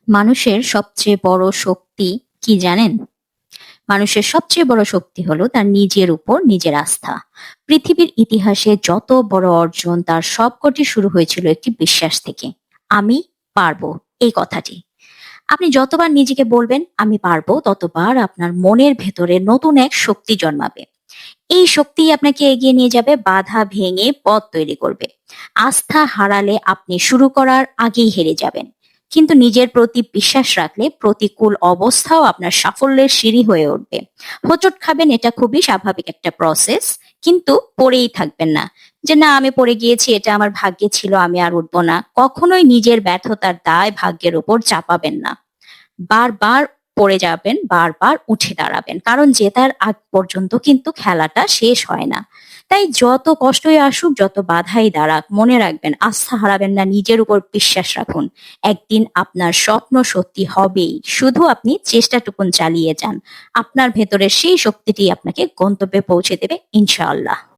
মানুষের সবচেয়ে বড় শক্তি কি জানেন? মানুষের সবচেয়ে বড় শক্তি হলো তার নিজের উপর নিজের আস্থা। পৃথিবীর ইতিহাসে যত বড় অর্জন তার সবকটি শুরু হয়েছিল একটি বিশ্বাস থেকে। আমি পারবো, এই কথাটি। আপনি যতবার নিজেকে বলবেন আমি পারবো, ততবার আপনার মনের ভেতরে নতুন এক শক্তি জন্মাবে। এই শক্তিই আপনাকে এগিয়ে নিয়ে যাবে, বাধা ভেঙে পথ তৈরি করবে। আস্থা হারালে আপনি শুরু করার আগেই হেরে যাবেন। কিন্তু নিজের প্রতি বিশ্বাস রাখলে প্রতিকূল অবস্থাও আপনার সাফল্যের সিঁড়ি হয়ে উঠবে। হোঁচট খাবেন, এটা খুবই স্বাভাবিক একটা প্রসেস। কিন্তু পড়েই থাকবেন না, যে না আমি পড়ে গিয়েছি, এটা আমার ভাগ্যে ছিল, আমি আর উঠবো না। কখনোই নিজের ব্যর্থতার দায় ভাগ্যের উপর চাপাবেন না। বারবার পড়ে যাবেন, বারবার উঠে দাঁড়াবেন। কারণ জেতার আগ পর্যন্ত কিন্তু খেলাটা শেষ হয় না। তাই যত কষ্টই আসুক, যত বাধাই দাঁড়াক, মনে রাখবেন আস্থা হারাবেন না, নিজের উপর বিশ্বাস রাখুন। একদিন আপনার স্বপ্ন সত্যি হবেই। শুধু আপনি চেষ্টাটুকুন চালিয়ে যান। আপনার ভেতরের সেই শক্তিটি আপনাকে গন্তব্যে পৌঁছে দেবে ইনশাআল্লাহ।